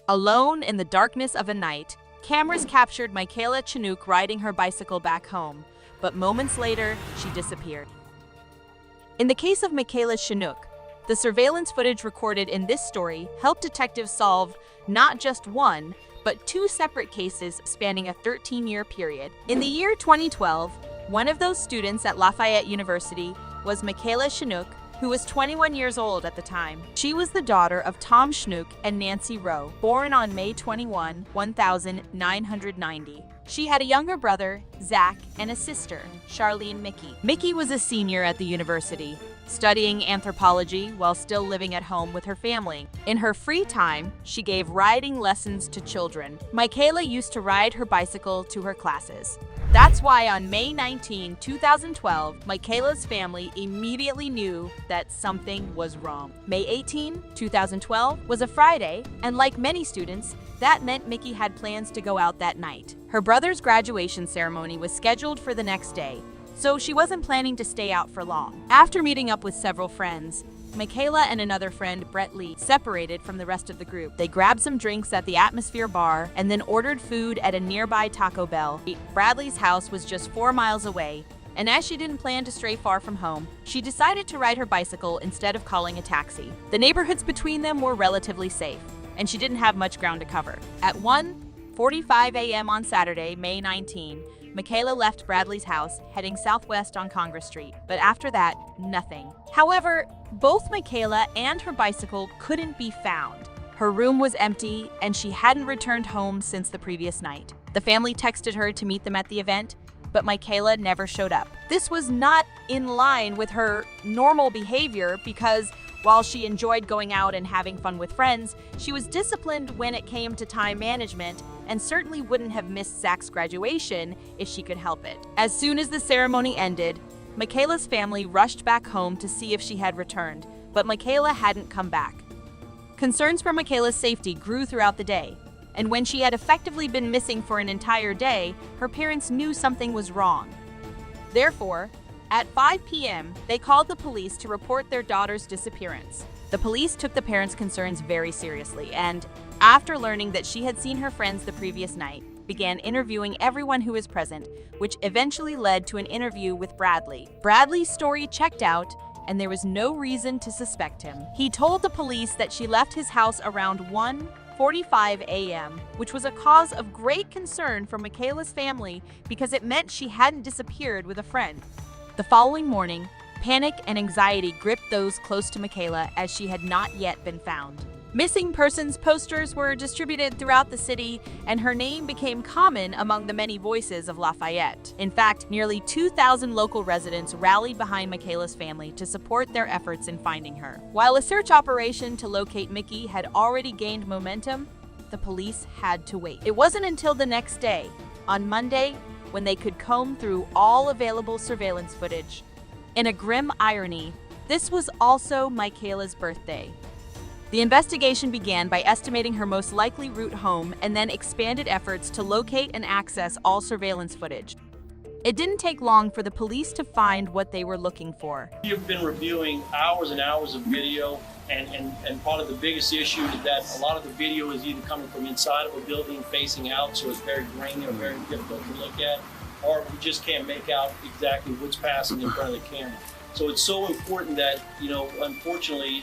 Alone in the darkness of a night, cameras captured Michaela Shunick riding her bicycle back home, but moments later, she disappeared. In the case of Michaela Shunick, the surveillance footage recorded in this story helped detectives solve not just one, but two separate cases spanning a 13-year period. In the year 2012, one of those students at Lafayette University was Michaela Shunick, who was 21 years old at the time. She was the daughter of Tom Schnuck and Nancy Rowe, born on May 21, 1990. She had a younger brother, Zach, and a sister, Charlene Mickey. Mickey was a senior at the university, studying anthropology while still living at home with her family. In her free time, she gave riding lessons to children. Michaela used to ride her bicycle to her classes. That's why on May 19, 2012, Michaela's family immediately knew that something was wrong. May 18, 2012 was a Friday, and like many students, that meant Mickey had plans to go out that night. Her brother's graduation ceremony was scheduled for the next day, so she wasn't planning to stay out for long. After meeting up with several friends, Michaela and another friend, Brett Lee, separated from the rest of the group. They grabbed some drinks at the Atmosphere Bar and then ordered food at a nearby Taco Bell. Bradley's house was just 4 miles away, and as she didn't plan to stray far from home, she decided to ride her bicycle instead of calling a taxi. The neighborhoods between them were relatively safe, and she didn't have much ground to cover. At 1:45 a.m. on Saturday, May 19, Michaela left Bradley's house, heading southwest on Congress Street, but after that, nothing. However, both Michaela and her bicycle couldn't be found. Her room was empty, and she hadn't returned home since the previous night. The family texted her to meet them at the event, but Michaela never showed up. This was not in line with her normal behavior because while she enjoyed going out and having fun with friends, she was disciplined when it came to time management and certainly wouldn't have missed Zach's graduation if she could help it. As soon as the ceremony ended, Michaela's family rushed back home to see if she had returned, but Michaela hadn't come back. Concerns for Michaela's safety grew throughout the day, and when she had effectively been missing for an entire day, her parents knew something was wrong. Therefore, at 5 p.m., they called the police to report their daughter's disappearance. The police took the parents' concerns very seriously and, after learning that she had seen her friends the previous night, began interviewing everyone who was present, which eventually led to an interview with Bradley. Bradley's story checked out, and there was no reason to suspect him. He told the police that she left his house around 1:45 a.m., which was a cause of great concern for Michaela's family because it meant she hadn't disappeared with a friend. The following morning, panic and anxiety gripped those close to Michaela as she had not yet been found. Missing persons posters were distributed throughout the city, and her name became common among the many voices of Lafayette. In fact, nearly 2,000 local residents rallied behind Michaela's family to support their efforts in finding her. While a search operation to locate Mickey had already gained momentum, the police had to wait. It wasn't until the next day, on Monday, when they could comb through all available surveillance footage. In a grim irony, this was also Michaela's birthday. The investigation began by estimating her most likely route home and then expanded efforts to locate and access all surveillance footage. It didn't take long for the police to find what they were looking for. We have been reviewing hours and hours of video, and part of the biggest issue is that a lot of the video is either coming from inside of a building facing out, so it's very grainy or very difficult to look at, or we just can't make out exactly what's passing in front of the camera. So it's so important that, unfortunately,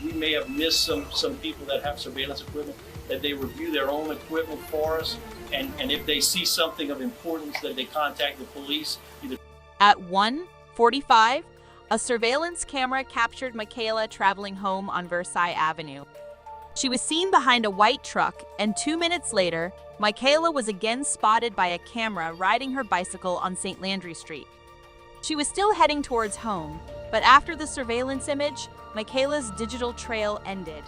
we may have missed some people that have surveillance equipment, that they review their own equipment for us, and if they see something of importance, that they contact the police. At 1:45, a surveillance camera captured Michaela traveling home on Versailles Avenue. She was seen behind a white truck, and 2 minutes later, Michaela was again spotted by a camera riding her bicycle on St. Landry Street. She was still heading towards home, but after the surveillance image, Michaela's digital trail ended.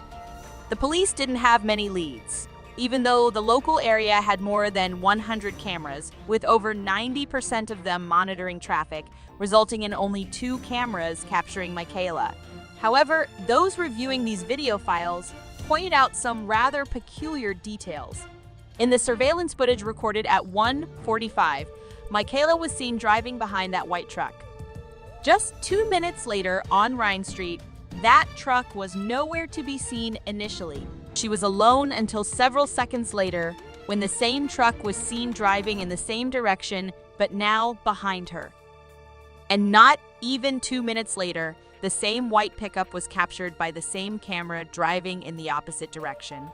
The police didn't have many leads, even though the local area had more than 100 cameras, with over 90% of them monitoring traffic, resulting in only 2 cameras capturing Michaela. However, those reviewing these video files pointed out some rather peculiar details. In the surveillance footage recorded at 1:45, Michaela was seen driving behind that white truck. Just 2 minutes later on Rhine Street, that truck was nowhere to be seen initially. She was alone until several seconds later, when the same truck was seen driving in the same direction, but now behind her. And not even 2 minutes later, the same white pickup was captured by the same camera driving in the opposite direction.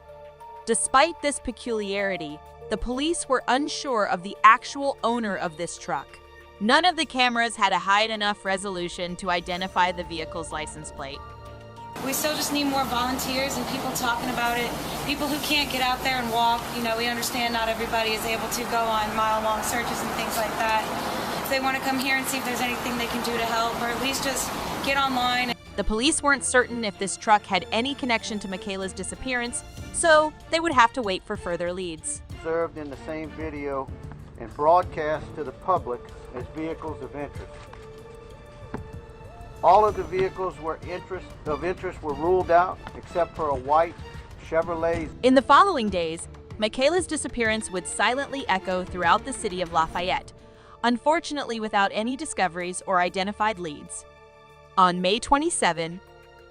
Despite this peculiarity, the police were unsure of the actual owner of this truck. None of the cameras had a high enough resolution to identify the vehicle's license plate. We still just need more volunteers and people talking about it. People who can't get out there and walk. We understand not everybody is able to go on mile-long searches and things like that. If they want to come here and see if there's anything they can do to help, or at least just get online. The police weren't certain if this truck had any connection to Michaela's disappearance, so they would have to wait for further leads. Observed in the same video and broadcast to the public as vehicles of interest. All of the vehicles of interest were ruled out except for a white Chevrolet. In the following days, Michaela's disappearance would silently echo throughout the city of Lafayette, unfortunately without any discoveries or identified leads. On May 27,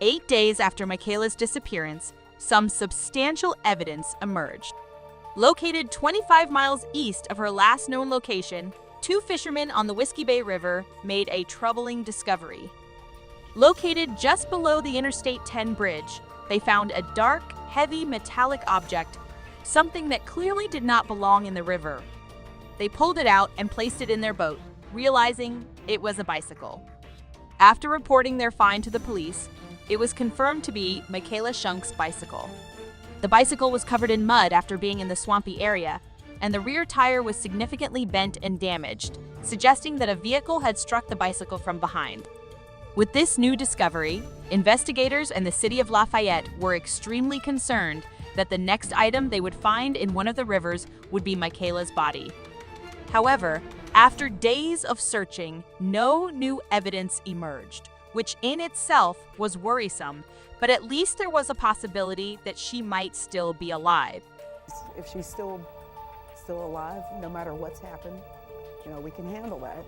8 days after Michaela's disappearance, some substantial evidence emerged. Located 25 miles east of her last known location, 2 fishermen on the Whiskey Bay River made a troubling discovery. Located just below the Interstate 10 bridge, they found a dark, heavy metallic object, something that clearly did not belong in the river. They pulled it out and placed it in their boat, realizing it was a bicycle. After reporting their find to the police, it was confirmed to be Michaela Shunick's bicycle. The bicycle was covered in mud after being in the swampy area, and the rear tire was significantly bent and damaged, suggesting that a vehicle had struck the bicycle from behind. With this new discovery, investigators and the city of Lafayette were extremely concerned that the next item they would find in one of the rivers would be Michaela's body. However, after days of searching, no new evidence emerged, which in itself was worrisome, but at least there was a possibility that she might still be alive. If she's still alive, no matter what's happened, we can handle that.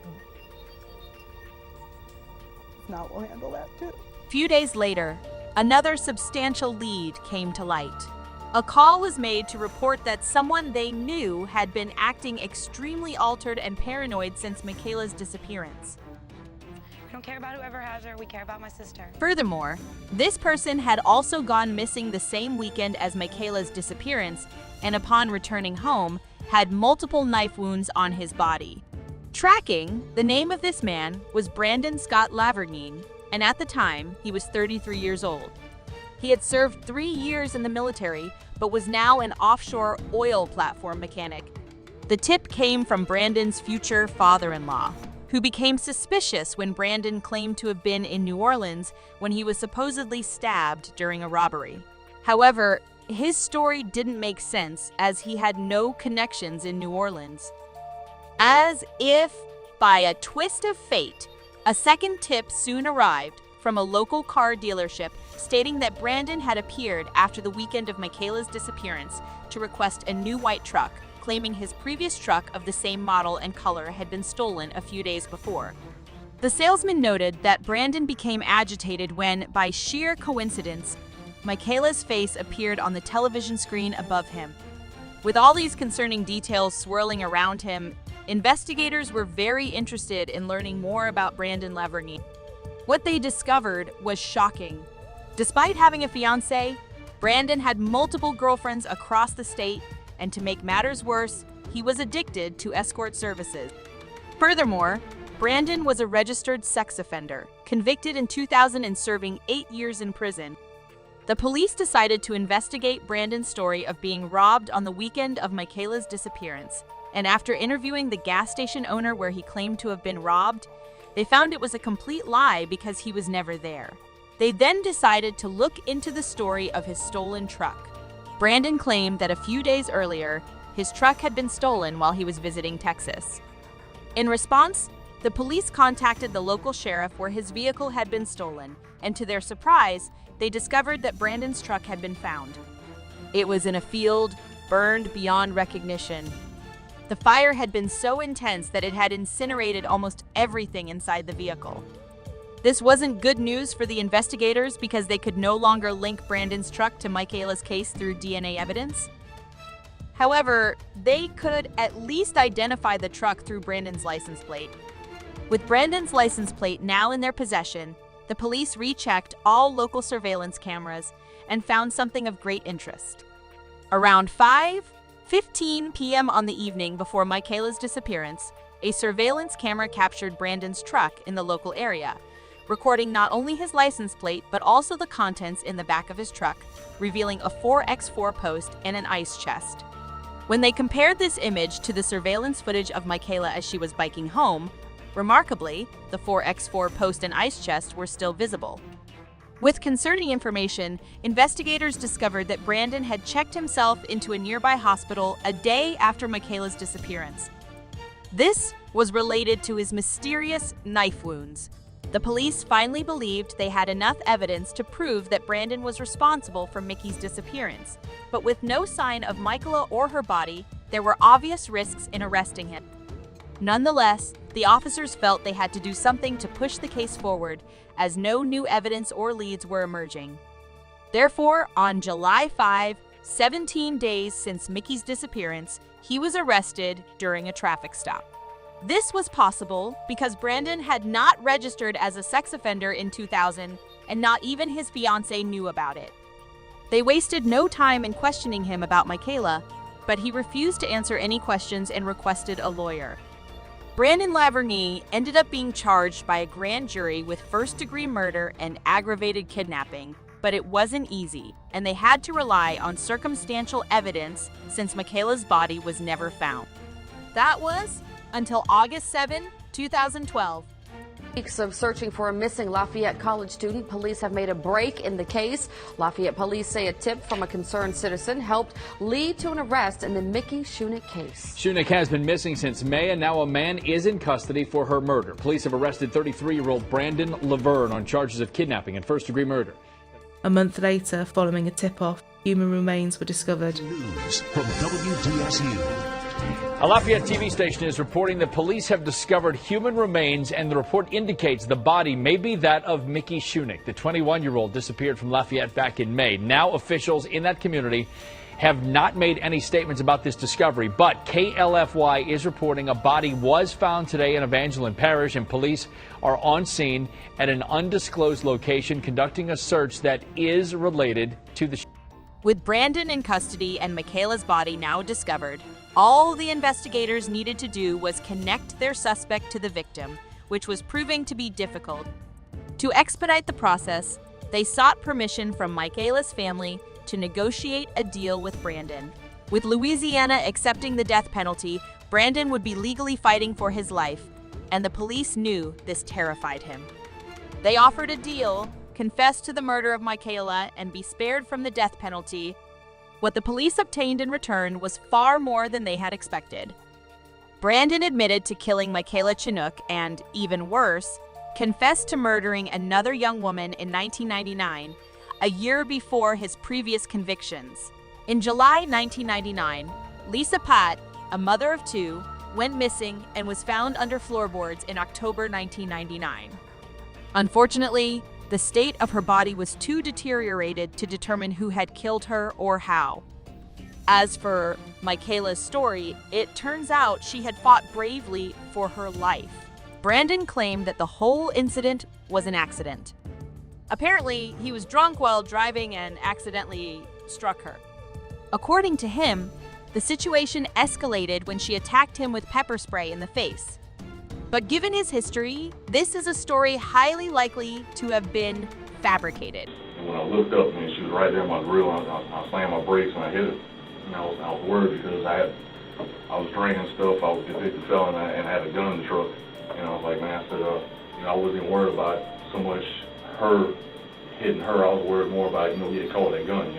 If not, we'll handle that too. A few days later, another substantial lead came to light. A call was made to report that someone they knew had been acting extremely altered and paranoid since Michaela's disappearance. We don't care about whoever has her, we care about my sister. Furthermore, this person had also gone missing the same weekend as Michaela's disappearance, and upon returning home, had multiple knife wounds on his body. Tracking, the name of this man was Brandon Scott Lavergne, and at the time, he was 33 years old. He had served 3 years in the military, but was now an offshore oil platform mechanic. The tip came from Brandon's future father-in-law, who became suspicious when Brandon claimed to have been in New Orleans when he was supposedly stabbed during a robbery. However, his story didn't make sense as he had no connections in New Orleans. As if by a twist of fate, a second tip soon arrived from a local car dealership stating that Brandon had appeared after the weekend of Michaela's disappearance to request a new white truck, claiming his previous truck of the same model and color had been stolen a few days before. The salesman noted that Brandon became agitated when, by sheer coincidence, Michaela's face appeared on the television screen above him. With all these concerning details swirling around him, investigators were very interested in learning more about Brandon Lavergne. What they discovered was shocking. Despite having a fiancé, Brandon had multiple girlfriends across the state, and to make matters worse, he was addicted to escort services. Furthermore, Brandon was a registered sex offender, convicted in 2000 and serving 8 years in prison. The police decided to investigate Brandon's story of being robbed on the weekend of Michaela's disappearance, and after interviewing the gas station owner where he claimed to have been robbed, they found it was a complete lie because he was never there. They then decided to look into the story of his stolen truck. Brandon claimed that a few days earlier, his truck had been stolen while he was visiting Texas. In response, the police contacted the local sheriff where his vehicle had been stolen, and to their surprise, they discovered that Brandon's truck had been found. It was in a field, burned beyond recognition. The fire had been so intense that it had incinerated almost everything inside the vehicle. This wasn't good news for the investigators because they could no longer link Brandon's truck to Michaela's case through DNA evidence. However, they could at least identify the truck through Brandon's license plate. With Brandon's license plate now in their possession, the police rechecked all local surveillance cameras and found something of great interest. Around 5:15 p.m. on the evening before Michaela's disappearance, a surveillance camera captured Brandon's truck in the local area, recording not only his license plate but also the contents in the back of his truck, revealing a 4x4 post and an ice chest. When they compared this image to the surveillance footage of Michaela as she was biking home, remarkably, the 4x4 post and ice chest were still visible. With concerning information, investigators discovered that Brandon had checked himself into a nearby hospital a day after Michaela's disappearance. This was related to his mysterious knife wounds. The police finally believed they had enough evidence to prove that Brandon was responsible for Mickey's disappearance, but with no sign of Michaela or her body, there were obvious risks in arresting him. Nonetheless, the officers felt they had to do something to push the case forward, as no new evidence or leads were emerging. Therefore, on July 5, 17 days since Mickey's disappearance, he was arrested during a traffic stop. This was possible because Brandon had not registered as a sex offender in 2000, and not even his fiancée knew about it. They wasted no time in questioning him about Michaela, but he refused to answer any questions and requested a lawyer. Brandon Lavergne ended up being charged by a grand jury with first-degree murder and aggravated kidnapping, but it wasn't easy, and they had to rely on circumstantial evidence since Michaela's body was never found. That was until August 7, 2012. Weeks of searching for a missing Lafayette College student, police have made a break in the case. Lafayette police say a tip from a concerned citizen helped lead to an arrest in the Mickey Shunick case. Schunick has been missing since May, and now a man is in custody for her murder. Police have arrested 33-year-old Brandon Lavergne on charges of kidnapping and first-degree murder. A month later, following a tip-off, human remains were discovered. News from WDSU. A Lafayette TV station is reporting that police have discovered human remains, and the report indicates the body may be that of Mickey Shunick. The 21-year-old disappeared from Lafayette back in May. Now officials in that community have not made any statements about this discovery, but KLFY is reporting a body was found today in Evangeline Parish, and police are on scene at an undisclosed location conducting a search that is related to the... With Brandon in custody and Michaela's body now discovered, all the investigators needed to do was connect their suspect to the victim, which was proving to be difficult. To expedite the process, they sought permission from Michaela's family to negotiate a deal with Brandon. With Louisiana accepting the death penalty, Brandon would be legally fighting for his life, and the police knew this terrified him. They offered a deal: confess to the murder of Michaela and be spared from the death penalty. What the police obtained in return was far more than they had expected. Brandon admitted to killing Michaela Shunick and, even worse, confessed to murdering another young woman in 1999, a year before his previous convictions. In July 1999, Lisa Pate, a mother of two, went missing and was found under floorboards in October 1999. Unfortunately, the state of her body was too deteriorated to determine who had killed her or how. As for Michaela's story, it turns out she had fought bravely for her life. Brandon claimed that the whole incident was an accident. Apparently, he was drunk while driving and accidentally struck her. According to him, the situation escalated when she attacked him with pepper spray in the face. But given his history, this is a story highly likely to have been fabricated. When I looked up, and she was right there in my grill, I slammed my brakes and I hit it. And I was worried because I was drinking stuff, I was a convicted felon, and I had a gun in the truck. And I was like, man, I said, I wasn't even worried about so much her hitting her. I was worried more about, getting caught with that gun,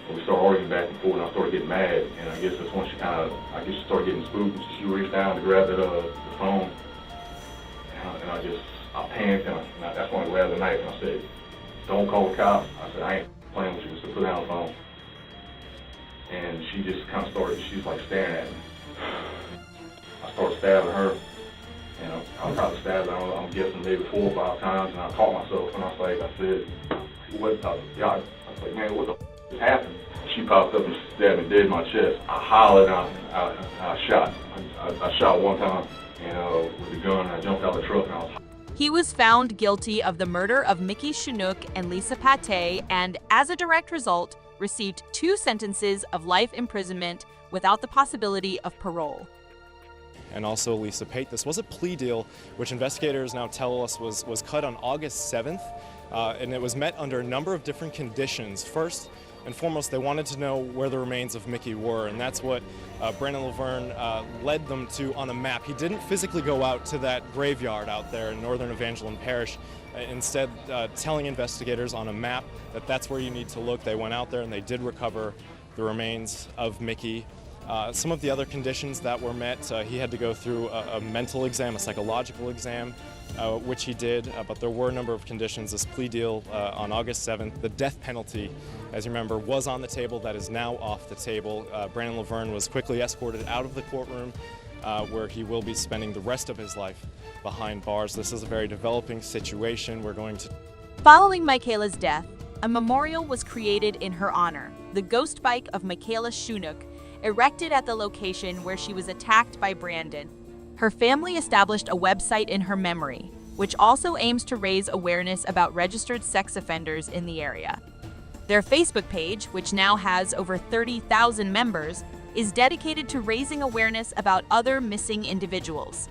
But we started arguing back and forth, and I started getting mad. And I guess that's when she started getting spooked. She reached down to grab the phone. And I panicked, and that's when I grabbed the knife, and I said, don't call the cops. I said, I ain't playing with you, so put down the phone. And she just kind of started, she's like staring at me. I started stabbing her, You know, I tried to stab her, I'm guessing maybe 4 or 5 times, and I caught myself, and I was like, I said, what, I was like, man, what the f is happening? She popped up and stabbed me dead in my chest. I hollered out, I shot. I shot one time, with the gun, and I jumped out of the truck, and I was. He was found guilty of the murder of Michaela Shunick and Lisa Pate, and as a direct result, received 2 sentences of life imprisonment without the possibility of parole. And also Lisa Pate. This was a plea deal, which investigators now tell us was cut on August 7th, and it was met under a number of different conditions. First and foremost, they wanted to know where the remains of Mickey were, and that's what Brandon Lavergne led them to on a map. He didn't physically go out to that graveyard out there in northern Evangeline Parish, instead telling investigators on a map that that's where you need to look. They went out there and they did recover the remains of Mickey. Some of the other conditions that were met, he had to go through a mental exam, a psychological exam, which he did, but there were a number of conditions. This plea deal on August 7th, the death penalty, as you remember, was on the table. That is now off the table. Brandon Lavergne was quickly escorted out of the courtroom, where he will be spending the rest of his life behind bars. This is a very developing situation. We're going to... Following Michaela's death, a memorial was created in her honor, the ghost bike of Michaela Shunick, erected at the location where she was attacked by Brandon. Her family established a website in her memory, which also aims to raise awareness about registered sex offenders in the area. Their Facebook page, which now has over 30,000 members, is dedicated to raising awareness about other missing individuals.